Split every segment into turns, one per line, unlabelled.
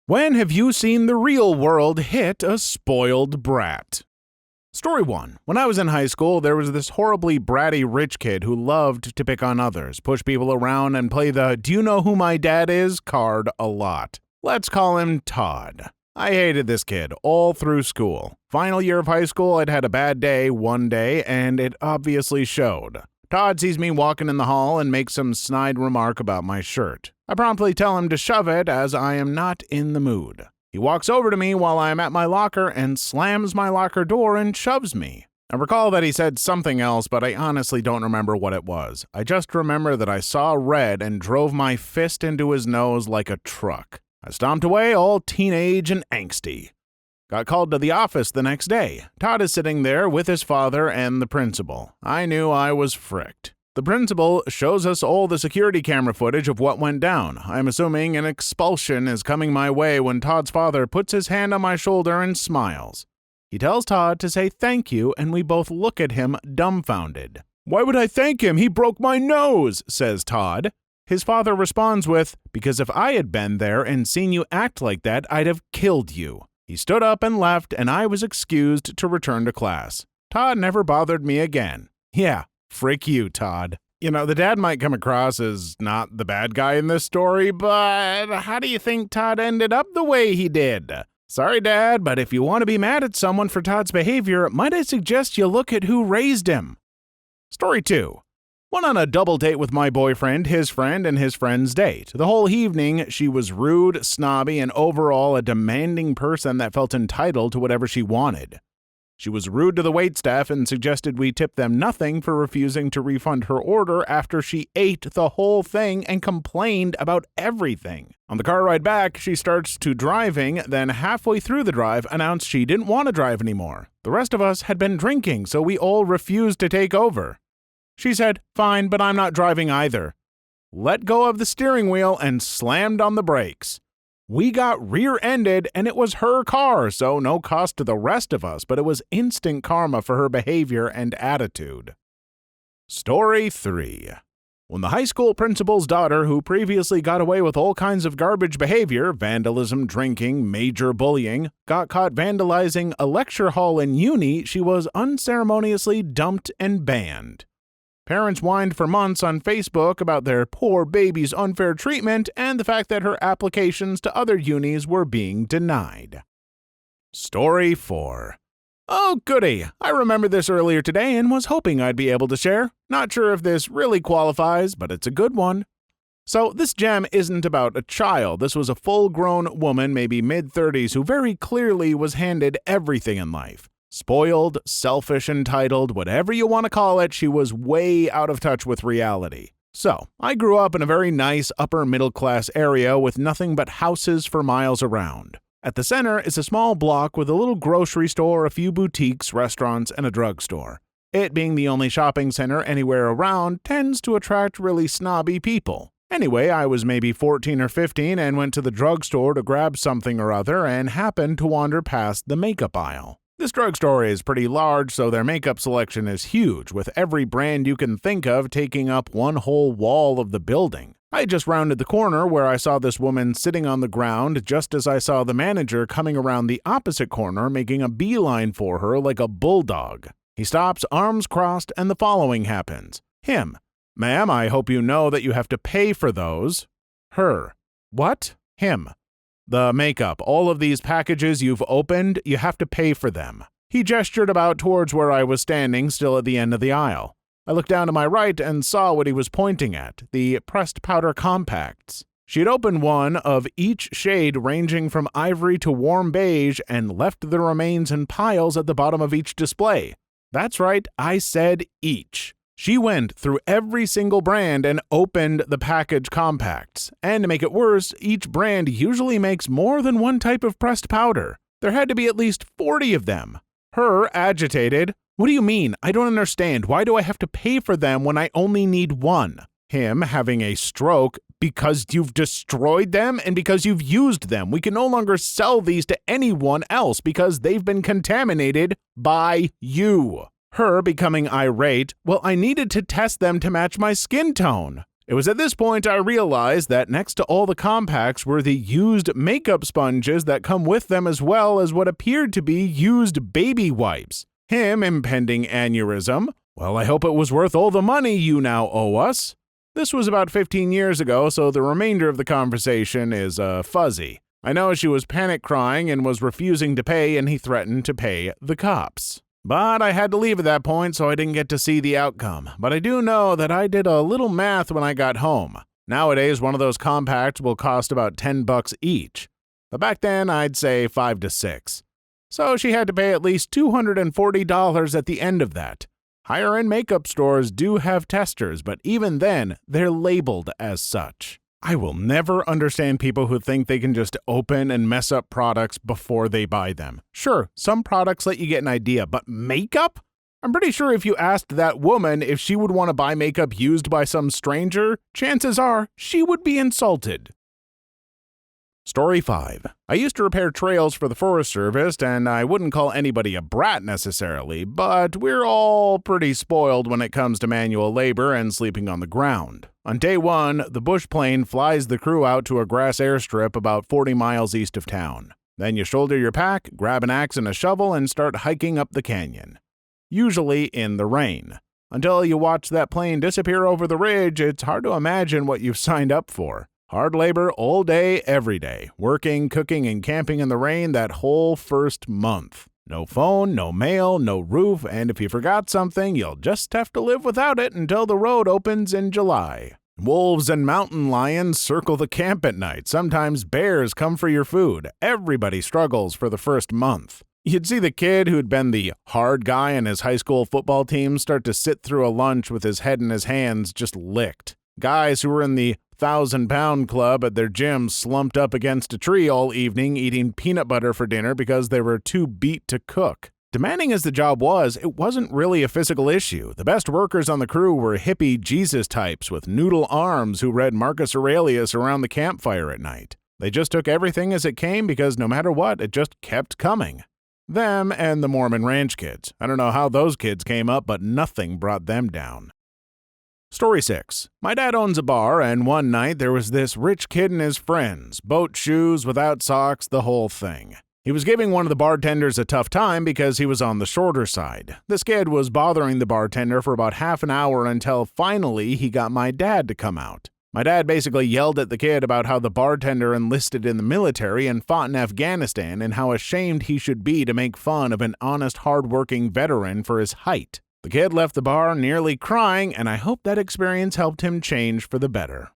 When have you seen the real world hit a spoiled brat? Story 1. When I was in high school, there was this horribly bratty rich kid who loved to pick on others, push people around, and play the "do you know who my dad is" card a lot. Let's call him Todd. I hated this kid all through school. Final year of high school, I'd had a bad day one day, and it obviously showed. Todd sees me walking in the hall and makes some snide remark about my shirt. I promptly tell him to shove it as I am not in the mood. He walks over to me while I am at my locker and slams my locker door and shoves me. I recall that he said something else, but I honestly don't remember what it was. I just remember that I saw red and drove my fist into his nose like a truck. I stomped away all teenage and angsty. Got called to the office the next day. Todd is sitting there with his father and the principal. I knew I was fricked. The principal shows us all the security camera footage of what went down. I'm assuming an expulsion is coming my way when Todd's father puts his hand on my shoulder and smiles. He tells Todd to say thank you, and we both look at him dumbfounded. "Why would I thank him? He broke my nose," says Todd. His father responds with, "Because if I had been there and seen you act like that, I'd have killed you." He stood up and left, and I was excused to return to class. Todd never bothered me again. Yeah, frick you, Todd. You know, the dad might come across as not the bad guy in this story, but how do you think Todd ended up the way he did? Sorry, Dad, but if you want to be mad at someone for Todd's behavior, might I suggest you look at who raised him? Story 2. Went on a double date with my boyfriend, his friend, and his friend's date. The whole evening, she was rude, snobby, and overall a demanding person that felt entitled to whatever she wanted. She was rude to the waitstaff and suggested we tip them nothing for refusing to refund her order after she ate the whole thing and complained about everything. On the car ride back, she starts to driving, then halfway through the drive announced she didn't want to drive anymore. The rest of us had been drinking, so we all refused to take over. She said, "Fine, but I'm not driving either." Let go of the steering wheel and slammed on the brakes. We got rear-ended, and it was her car, so no cost to the rest of us, but it was instant karma for her behavior and attitude. Story 3. When the high school principal's daughter, who previously got away with all kinds of garbage behavior, vandalism, drinking, major bullying, got caught vandalizing a lecture hall in uni, she was unceremoniously dumped and banned. Parents whined for months on Facebook about their poor baby's unfair treatment and the fact that her applications to other unis were being denied. Story 4. Oh, goody. I remembered this earlier today and was hoping I'd be able to share. Not sure if this really qualifies, but it's a good one. So this gem isn't about a child. This was a full-grown woman, maybe mid-30s, who very clearly was handed everything in life. Spoiled, selfish, entitled, whatever you want to call it, she was way out of touch with reality. So, I grew up in a very nice upper-middle-class area with nothing but houses for miles around. At the center is a small block with a little grocery store, a few boutiques, restaurants, and a drugstore. It being the only shopping center anywhere around tends to attract really snobby people. Anyway, I was maybe 14 or 15 and went to the drugstore to grab something or other and happened to wander past the makeup aisle. This drugstore is pretty large, so their makeup selection is huge, with every brand you can think of taking up one whole wall of the building. I just rounded the corner where I saw this woman sitting on the ground just as I saw the manager coming around the opposite corner making a beeline for her like a bulldog. He stops, arms crossed, and the following happens. Him. "Ma'am, I hope you know that you have to pay for those." Her. "What?" Him. "The makeup, all of these packages you've opened, you have to pay for them." He gestured about towards where I was standing, still at the end of the aisle. I looked down to my right and saw what he was pointing at, the pressed powder compacts. She had opened one of each shade ranging from ivory to warm beige and left the remains in piles at the bottom of each display. That's right, I said each. She went through every single brand and opened the package compacts. And to make it worse, each brand usually makes more than one type of pressed powder. There had to be at least 40 of them. Her, agitated, "What do you mean? I don't understand. Why do I have to pay for them when I only need one?" Him, having a stroke, "Because you've destroyed them and because you've used them. We can no longer sell these to anyone else because they've been contaminated by you." Her becoming irate, "Well, I needed to test them to match my skin tone." It was at this point I realized that next to all the compacts were the used makeup sponges that come with them, as well as what appeared to be used baby wipes. Him impending aneurysm. Well, I hope it was worth all the money you now owe us. This was about 15 years ago, so the remainder of the conversation is fuzzy. I know she was panic crying and was refusing to pay, and he threatened to pay the cops. But I had to leave at that point, so I didn't get to see the outcome. But I do know that I did a little math when I got home. Nowadays, one of those compacts will cost about $10 each. But back then, I'd say $5 to $6. So she had to pay at least $240 at the end of that. Higher-end makeup stores do have testers, but even then, they're labeled as such. I will never understand people who think they can just open and mess up products before they buy them. Sure, some products let you get an idea, but makeup? I'm pretty sure if you asked that woman if she would want to buy makeup used by some stranger, chances are she would be insulted. Story 5. I used to repair trails for the Forest Service, and I wouldn't call anybody a brat necessarily, but we're all pretty spoiled when it comes to manual labor and sleeping on the ground. On day one, the bush plane flies the crew out to a grass airstrip about 40 miles east of town. Then you shoulder your pack, grab an axe and a shovel, and start hiking up the canyon. Usually in the rain. Until you watch that plane disappear over the ridge, it's hard to imagine what you've signed up for. Hard labor all day, every day. Working, cooking, and camping in the rain that whole first month. No phone, no mail, no roof, and if you forgot something, you'll just have to live without it until the road opens in July. Wolves and mountain lions circle the camp at night. Sometimes bears come for your food. Everybody struggles for the first month. You'd see the kid who'd been the hard guy on his high school football team start to sit through a lunch with his head in his hands just licked. Guys who were in the 1,000-pound club at their gym slumped up against a tree all evening eating peanut butter for dinner because they were too beat to cook. Demanding as the job was, it wasn't really a physical issue. The best workers on the crew were hippie Jesus types with noodle arms who read Marcus Aurelius around the campfire at night. They just took everything as it came because no matter what, it just kept coming. Them and the Mormon ranch kids. I don't know how those kids came up, but nothing brought them down. Story 6. My dad owns a bar, and one night there was this rich kid and his friends. Boat shoes, without socks, the whole thing. He was giving one of the bartenders a tough time because he was on the shorter side. This kid was bothering the bartender for about half an hour until finally he got my dad to come out. My dad basically yelled at the kid about how the bartender enlisted in the military and fought in Afghanistan and how ashamed he should be to make fun of an honest, hard-working veteran for his height. The kid left the bar nearly crying, and I hope that experience helped him change for the better.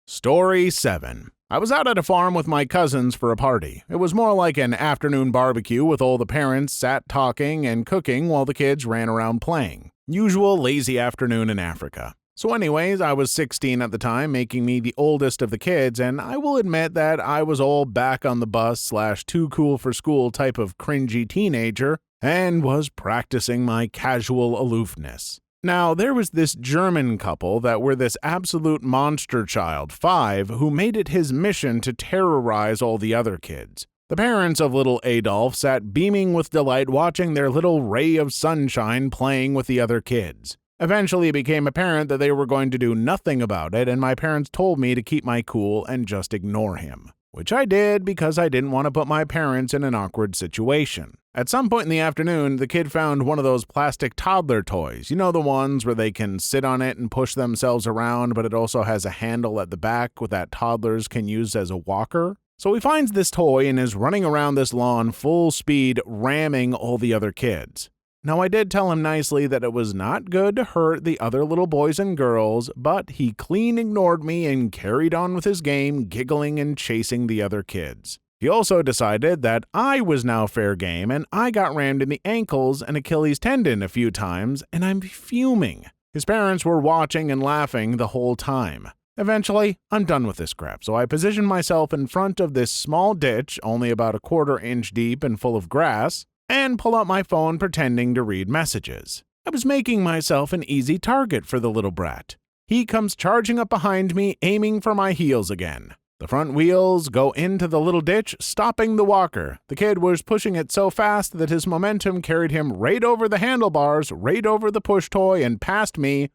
Story 7. I was out at a farm with my cousins for a party. It was more like an afternoon barbecue with all the parents sat talking and cooking while the kids ran around playing. Usual lazy afternoon in Africa. So anyways, I was 16 at the time, making me the oldest of the kids, and I will admit that I was all back on the bus / too cool for school type of cringy teenager, and was practicing my casual aloofness. Now, there was this German couple that were this absolute monster child, 5, who made it his mission to terrorize all the other kids. The parents of little Adolf sat beaming with delight watching their little ray of sunshine playing with the other kids. Eventually, it became apparent that they were going to do nothing about it, and my parents told me to keep my cool and just ignore him. Which I did because I didn't want to put my parents in an awkward situation. At some point in the afternoon, the kid found one of those plastic toddler toys. You know, the ones where they can sit on it and push themselves around, but it also has a handle at the back that toddlers can use as a walker? So he finds this toy and is running around this lawn full speed, ramming all the other kids. Now, I did tell him nicely that it was not good to hurt the other little boys and girls, but he clean ignored me and carried on with his game, giggling and chasing the other kids. He also decided that I was now fair game, and I got rammed in the ankles and Achilles tendon a few times, and I'm fuming. His parents were watching and laughing the whole time. Eventually, I'm done with this crap, so I position myself in front of this small ditch, only about a 1/4 inch deep and full of grass, and pull out my phone pretending to read messages. I was making myself an easy target for the little brat. He comes charging up behind me, aiming for my heels again. The front wheels go into the little ditch, stopping the walker. The kid was pushing it so fast that his momentum carried him right over the handlebars, right over the push toy, and past me,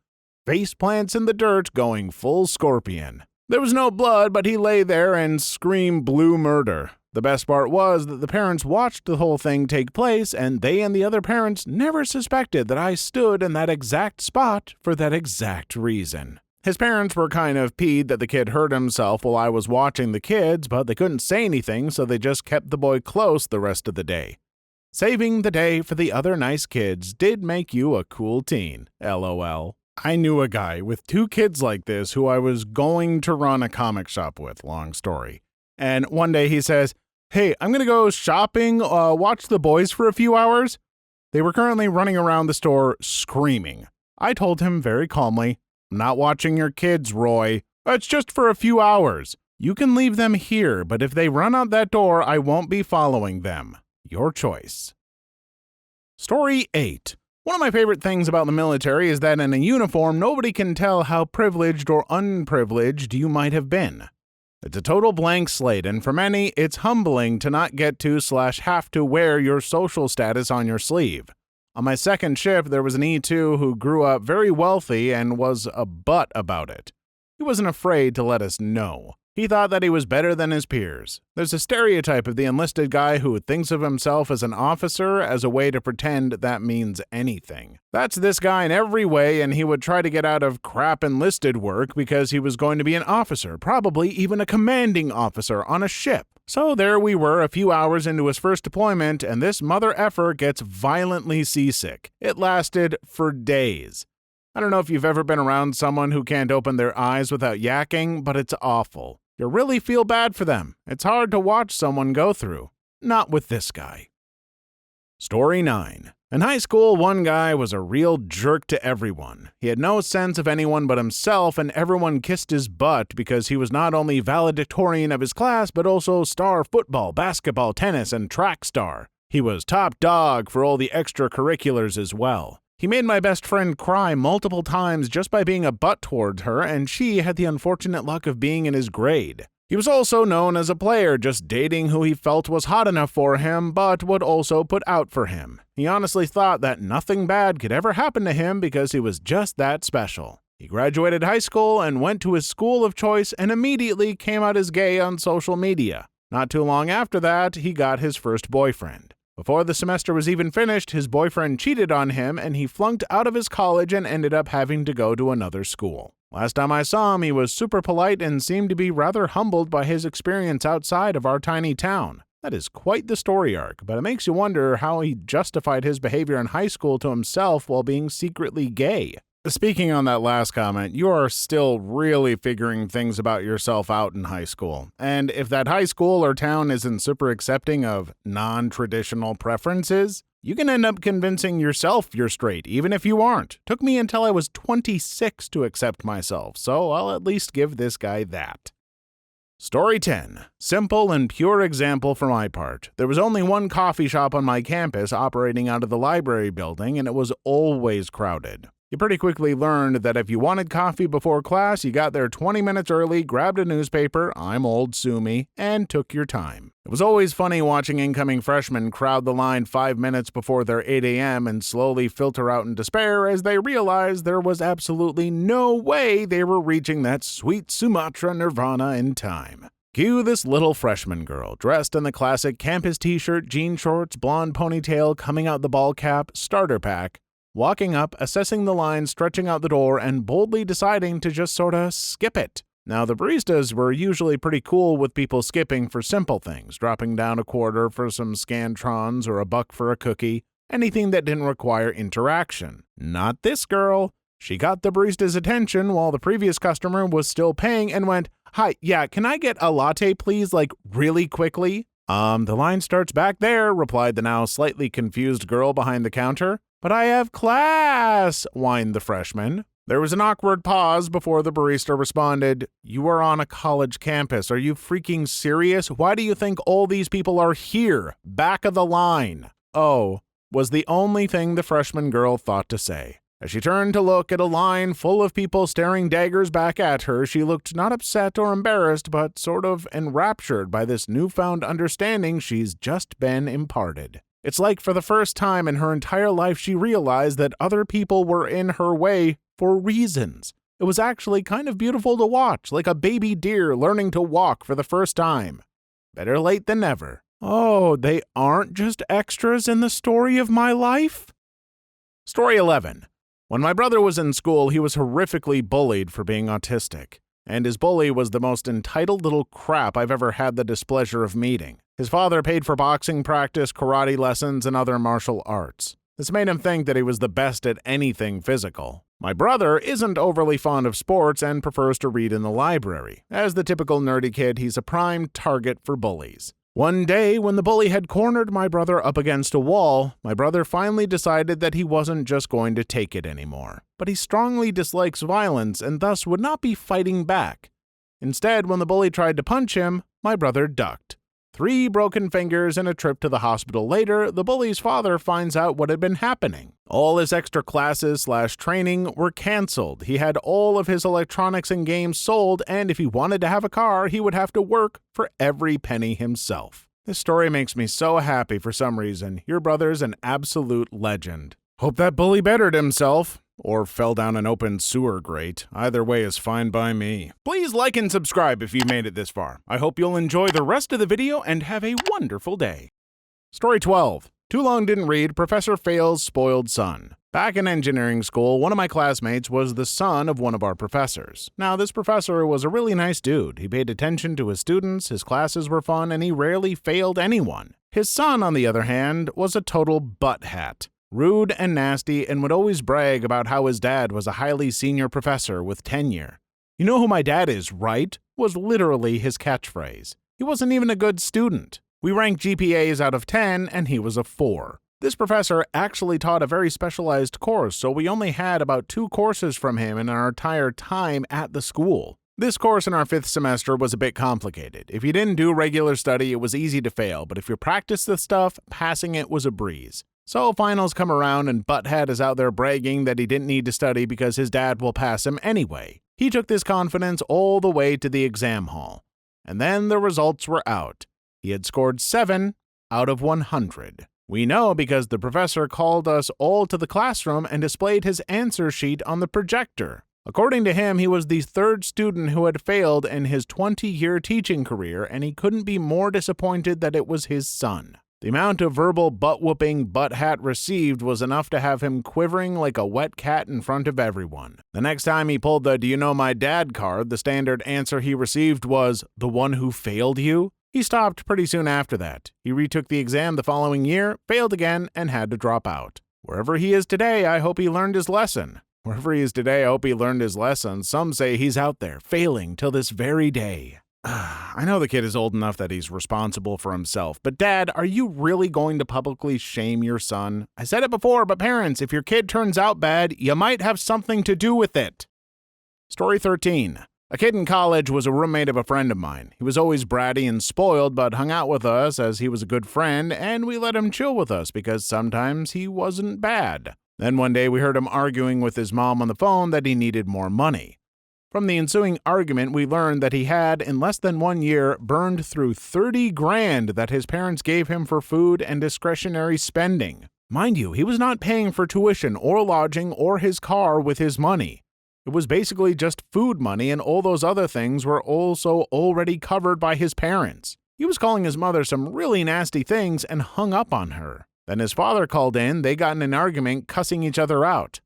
face plants in the dirt going full scorpion. There was no blood, but he lay there and screamed blue murder. The best part was that the parents watched the whole thing take place, and they and the other parents never suspected that I stood in that exact spot for that exact reason. His parents were kind of peeved that the kid hurt himself while I was watching the kids, but they couldn't say anything, so they just kept the boy close the rest of the day. Saving the day for the other nice kids did make you a cool teen, LOL. I knew a guy with 2 kids like this who I was going to run a comic shop with, long story. And one day he says, "Hey, I'm going to go shopping, watch the boys for a few hours." They were currently running around the store screaming. I told him very calmly, "I'm not watching your kids, Roy. It's just for a few hours. You can leave them here, but if they run out that door, I won't be following them. Your choice." Story 8. One of my favorite things about the military is that in a uniform, nobody can tell how privileged or unprivileged you might have been. It's a total blank slate, and for many, it's humbling to not get to/have to wear your social status on your sleeve. On my second shift, there was an E2 who grew up very wealthy and was a butt about it. He wasn't afraid to let us know. He thought that he was better than his peers. There's a stereotype of the enlisted guy who thinks of himself as an officer as a way to pretend that means anything. That's this guy in every way, and he would try to get out of crap enlisted work because he was going to be an officer, probably even a commanding officer on a ship. So there we were a few hours into his first deployment, and this mother effer gets violently seasick. It lasted for days. I don't know if you've ever been around someone who can't open their eyes without yakking, but it's awful. You really feel bad for them. It's hard to watch someone go through. Not with this guy. Story 9. In high school, one guy was a real jerk to everyone. He had no sense of anyone but himself, and everyone kissed his butt because he was not only valedictorian of his class, but also star football, basketball, tennis, and track star. He was top dog for all the extracurriculars as well. He made my best friend cry multiple times just by being a butt towards her, and she had the unfortunate luck of being in his grade. He was also known as a player, just dating who he felt was hot enough for him, but would also put out for him. He honestly thought that nothing bad could ever happen to him because he was just that special. He graduated high school and went to his school of choice and immediately came out as gay on social media. Not too long after that, he got his first boyfriend. Before the semester was even finished, his boyfriend cheated on him and he flunked out of his college and ended up having to go to another school. Last time I saw him, he was super polite and seemed to be rather humbled by his experience outside of our tiny town. That is quite the story arc, but it makes you wonder how he justified his behavior in high school to himself while being secretly gay. Speaking on that last comment, you are still really figuring things about yourself out in high school. And if that high school or town isn't super accepting of non-traditional preferences, you can end up convincing yourself you're straight, even if you aren't. Took me until I was 26 to accept myself, so I'll at least give this guy that. Story 10. Simple and pure example for my part. There was only one coffee shop on my campus operating out of the library building, and it was always crowded. You pretty quickly learned that if you wanted coffee before class, you got there 20 minutes early, grabbed a newspaper, I'm old, sue me, and took your time. It was always funny watching incoming freshmen crowd the line 5 minutes before their 8 a.m. and slowly filter out in despair as they realized there was absolutely no way they were reaching that sweet Sumatra nirvana in time. Cue this little freshman girl, dressed in the classic campus t-shirt, jean shorts, blonde ponytail, coming out the ball cap, starter pack, walking up, assessing the line, stretching out the door, and boldly deciding to just sorta skip it. Now, the baristas were usually pretty cool with people skipping for simple things, dropping down a quarter for some Scantrons or a buck for a cookie, anything that didn't require interaction. Not this girl. She got the barista's attention while the previous customer was still paying and went, "Hi, yeah, can I get a latte, please, like, really quickly?" The line starts back there," replied the now slightly confused girl behind the counter. "But I have class," whined the freshman. There was an awkward pause before the barista responded, "You are on a college campus. Are you freaking serious? Why do you think all these people are here? Back of the line." "Oh," was the only thing the freshman girl thought to say. As she turned to look at a line full of people staring daggers back at her, she looked not upset or embarrassed, but sort of enraptured by this newfound understanding she's just been imparted. It's like for the first time in her entire life she realized that other people were in her way for reasons. It was actually kind of beautiful to watch, like a baby deer learning to walk for the first time. Better late than never. Oh, they aren't just extras in the story of my life? Story 11. When my brother was in school, he was horrifically bullied for being autistic. And his bully was the most entitled little crap I've ever had the displeasure of meeting. His father paid for boxing practice, karate lessons, and other martial arts. This made him think that he was the best at anything physical. My brother isn't overly fond of sports and prefers to read in the library. As the typical nerdy kid, he's a prime target for bullies. One day, when the bully had cornered my brother up against a wall, my brother finally decided that he wasn't just going to take it anymore. But he strongly dislikes violence and thus would not be fighting back. Instead, when the bully tried to punch him, my brother ducked. 3 broken fingers and a trip to the hospital later, the bully's father finds out what had been happening. All his extra classes/training were canceled. He had all of his electronics and games sold, and if he wanted to have a car, he would have to work for every penny himself. This story makes me so happy for some reason. Your brother's an absolute legend. Hope that bully bettered himself. Or fell down an open sewer grate. Either way is fine by me. Please like and subscribe if you made it this far. I hope you'll enjoy the rest of the video and have a wonderful day. Story 12. Too long didn't read, Professor Fail's spoiled son. Back in engineering school, one of my classmates was the son of one of our professors. Now, this professor was a really nice dude. He paid attention to his students, his classes were fun, and he rarely failed anyone. His son, on the other hand, was a total butthead. Rude and nasty, and would always brag about how his dad was a highly senior professor with tenure. "You know who my dad is, right?" was literally his catchphrase. He wasn't even a good student. We ranked GPAs out of 10, and he was a 4. This professor actually taught a very specialized course, so we only had about 2 courses from him in our entire time at the school. This course in our 5th semester was a bit complicated. If you didn't do regular study, it was easy to fail, but if you practiced the stuff, passing it was a breeze. So finals come around and Butthead is out there bragging that he didn't need to study because his dad will pass him anyway. He took this confidence all the way to the exam hall. And then the results were out. He had scored 7 out of 100. We know because the professor called us all to the classroom and displayed his answer sheet on the projector. According to him, he was the 3rd student who had failed in his 20-year teaching career, and he couldn't be more disappointed that it was his son. The amount of verbal butt-whooping Butthead received was enough to have him quivering like a wet cat in front of everyone. The next time he pulled the "Do you know my dad" card, the standard answer he received was, "The one who failed you?" He stopped pretty soon after that. He retook the exam the following year, failed again, and had to drop out. Wherever he is today, I hope he learned his lesson. Wherever he is today, I hope he learned his lesson. Some say he's out there, failing till this very day. I know the kid is old enough that he's responsible for himself, but Dad, are you really going to publicly shame your son? I said it before, but parents, if your kid turns out bad, you might have something to do with it. Story 13. A kid in college was a roommate of a friend of mine. He was always bratty and spoiled, but hung out with us as he was a good friend, and we let him chill with us because sometimes he wasn't bad. Then one day we heard him arguing with his mom on the phone that he needed more money. From the ensuing argument, we learned that he had, in less than 1 year, burned through 30 grand that his parents gave him for food and discretionary spending. Mind you, he was not paying for tuition or lodging or his car with his money. It was basically just food money, and all those other things were also already covered by his parents. He was calling his mother some really nasty things and hung up on her. Then his father called in, they got in an argument, cussing each other out.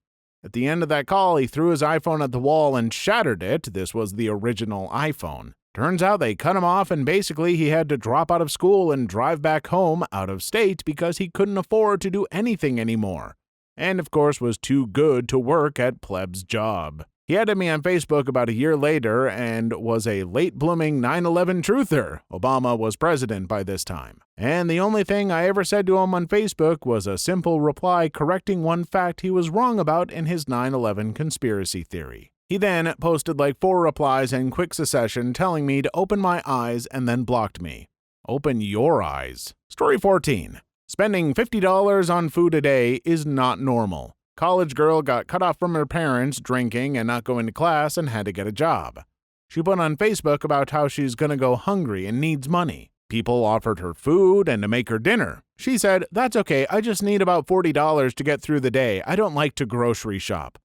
At the end of that call, he threw his iPhone at the wall and shattered it. This was the original iPhone. Turns out they cut him off, and basically he had to drop out of school and drive back home out of state because he couldn't afford to do anything anymore. And of course was too good to work at Pleb's job. He added me on Facebook about a year later and was a late-blooming 9/11 truther. Obama was president by this time. And the only thing I ever said to him on Facebook was a simple reply correcting one fact he was wrong about in his 9/11 conspiracy theory. He then posted like 4 replies in quick succession telling me to open my eyes and then blocked me. Open your eyes. Story 14. Spending $50 on food a day is not normal. College girl got cut off from her parents drinking and not going to class and had to get a job. She put on Facebook about how she's gonna go hungry and needs money. People offered her food and to make her dinner. She said, "That's okay, I just need about $40 to get through the day. I don't like to grocery shop."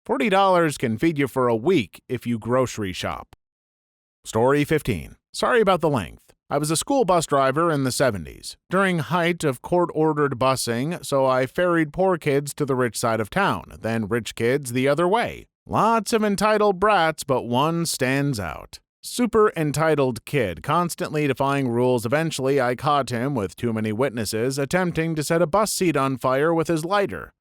$40 can feed you for a week if you grocery shop. Story 15. Sorry about the length. I was a school bus driver in the 70s, during height of court-ordered busing, so I ferried poor kids to the rich side of town, then rich kids the other way. Lots of entitled brats, but one stands out. Super entitled kid, constantly defying rules. Eventually, I caught him with too many witnesses attempting to set a bus seat on fire with his lighter.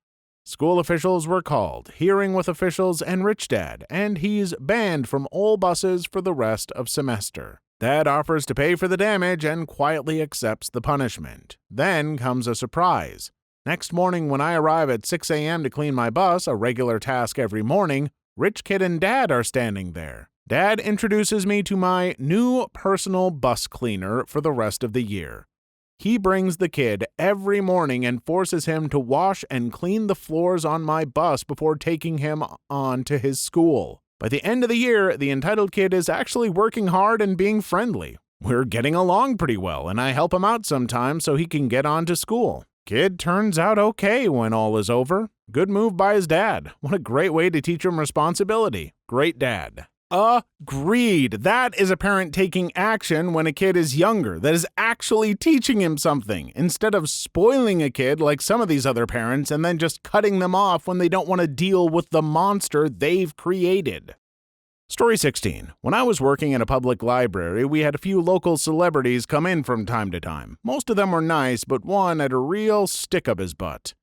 School officials were called, hearing with officials and rich dad, and he's banned from all buses for the rest of semester. Dad offers to pay for the damage and quietly accepts the punishment. Then comes a surprise. Next morning when I arrive at 6 a.m. to clean my bus, a regular task every morning, rich kid and dad are standing there. Dad introduces me to my new personal bus cleaner for the rest of the year. He brings the kid every morning and forces him to wash and clean the floors on my bus before taking him on to his school. By the end of the year, the entitled kid is actually working hard and being friendly. We're getting along pretty well, and I help him out sometimes so he can get on to school. Kid turns out okay when all is over. Good move by his dad. What a great way to teach him responsibility. Great dad. Agreed. That is a parent taking action when a kid is younger, that is actually teaching him something, instead of spoiling a kid like some of these other parents and then just cutting them off when they don't want to deal with the monster they've created. Story 16. When I was working in a public library, we had a few local celebrities come in from time to time. Most of them were nice, but one had a real stick up his butt.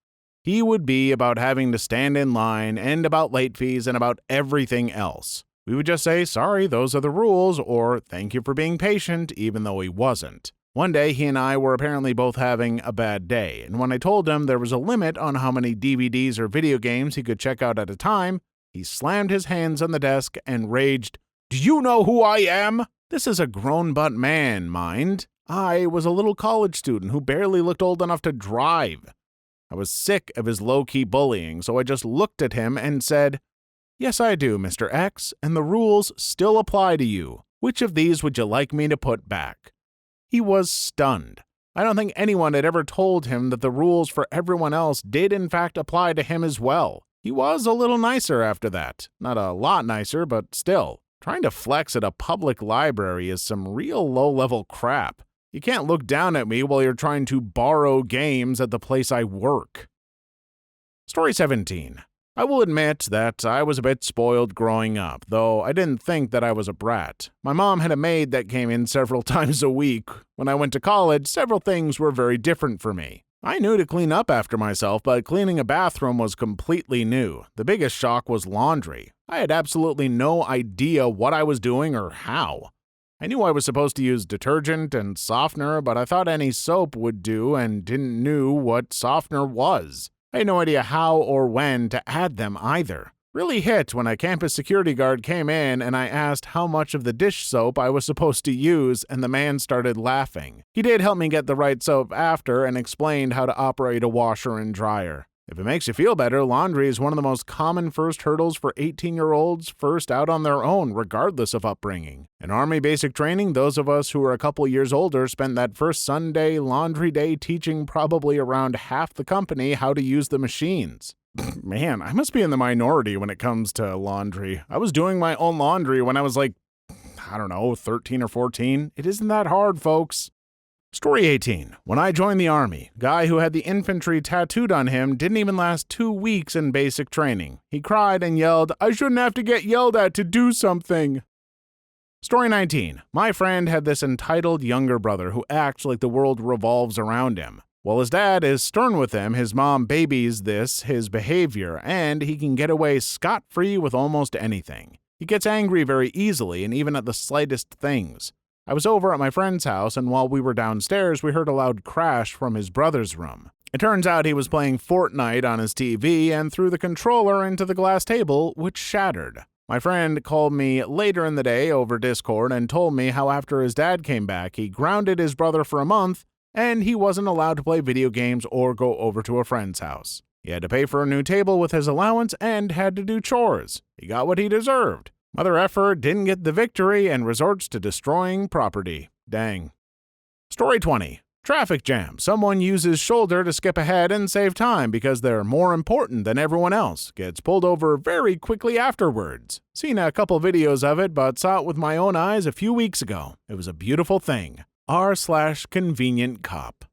He would be about having to stand in line and about late fees and about everything else. We would just say, sorry, those are the rules, or thank you for being patient, even though he wasn't. One day, he and I were apparently both having a bad day, and when I told him there was a limit on how many DVDs or video games he could check out at a time, he slammed his hands on the desk and raged, "Do you know who I am?" This is a grown-butt man, mind. I was a little college student who barely looked old enough to drive. I was sick of his low-key bullying, so I just looked at him and said, "Yes, I do, Mr. X, and the rules still apply to you. Which of these would you like me to put back?" He was stunned. I don't think anyone had ever told him that the rules for everyone else did in fact apply to him as well. He was a little nicer after that. Not a lot nicer, but still. Trying to flex at a public library is some real low-level crap. You can't look down at me while you're trying to borrow games at the place I work. Story 17. I will admit that I was a bit spoiled growing up, though I didn't think that I was a brat. My mom had a maid that came in several times a week. When I went to college, several things were very different for me. I knew to clean up after myself, but cleaning a bathroom was completely new. The biggest shock was laundry. I had absolutely no idea what I was doing or how. I knew I was supposed to use detergent and softener, but I thought any soap would do and didn't know what softener was. I had no idea how or when to add them either. Really hit when a campus security guard came in and I asked how much of the dish soap I was supposed to use, and the man started laughing. He did help me get the right soap after and explained how to operate a washer and dryer. If it makes you feel better, laundry is one of the most common first hurdles for 18-year-olds first out on their own, regardless of upbringing. In Army basic training, those of us who are a couple years older spent that first Sunday laundry day teaching probably around half the company how to use the machines. Man, I must be in the minority when it comes to laundry. I was doing my own laundry when I was 13 or 14. It isn't that hard, folks. Story 18. When I joined the Army, guy who had the infantry tattooed on him didn't even last 2 weeks in basic training. He cried and yelled, "I shouldn't have to get yelled at to do something." Story 19. My friend had this entitled younger brother who acts like the world revolves around him. While his dad is stern with him, his mom babies his behavior, and he can get away scot-free with almost anything. He gets angry very easily and even at the slightest things. I was over at my friend's house, and while we were downstairs, we heard a loud crash from his brother's room. It turns out he was playing Fortnite on his TV and threw the controller into the glass table, which shattered. My friend called me later in the day over Discord and told me how after his dad came back, he grounded his brother for a month, and he wasn't allowed to play video games or go over to a friend's house. He had to pay for a new table with his allowance and had to do chores. He got what he deserved. Mother effer didn't get the victory and resorts to destroying property. Dang. Story 20. Traffic jam. Someone uses shoulder to skip ahead and save time because they're more important than everyone else. Gets pulled over very quickly afterwards. Seen a couple videos of it, but saw it with my own eyes a few weeks ago. It was a beautiful thing. R/convenient cop.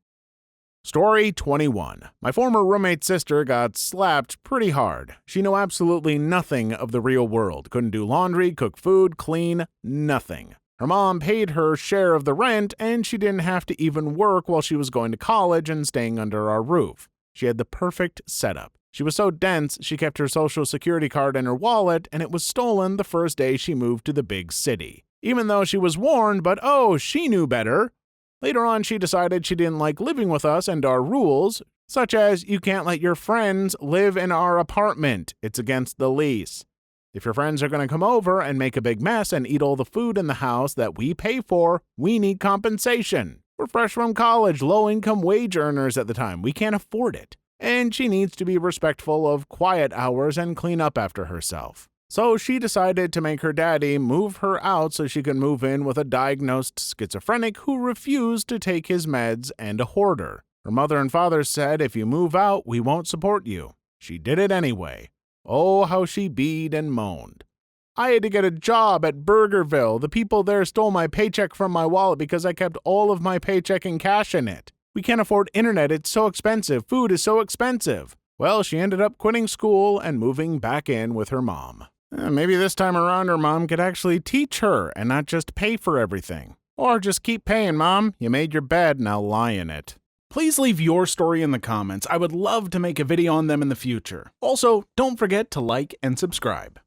Story 21. My former roommate's sister got slapped pretty hard. She knew absolutely nothing of the real world. Couldn't do laundry, cook food, clean, nothing. Her mom paid her share of the rent, and she didn't have to even work while she was going to college and staying under our roof. She had the perfect setup. She was so dense, she kept her social security card in her wallet, and it was stolen the first day she moved to the big city. Even though she was warned, but oh, she knew better. Later on, she decided she didn't like living with us and our rules, such as you can't let your friends live in our apartment. It's against the lease. If your friends are going to come over and make a big mess and eat all the food in the house that we pay for, we need compensation. We're fresh from college, low-income wage earners at the time. We can't afford it. And she needs to be respectful of quiet hours and clean up after herself. So she decided to make her daddy move her out so she could move in with a diagnosed schizophrenic who refused to take his meds and a hoarder. Her mother and father said, if you move out, we won't support you. She did it anyway. Oh, how she beat and moaned. I had to get a job at Burgerville. The people there stole my paycheck from my wallet because I kept all of my paycheck in cash in it. We can't afford internet. It's so expensive. Food is so expensive. Well, she ended up quitting school and moving back in with her mom. Maybe this time around her mom could actually teach her and not just pay for everything. Or just keep paying, Mom. You made your bed, now lie in it. Please leave your story in the comments. I would love to make a video on them in the future. Also, don't forget to like and subscribe.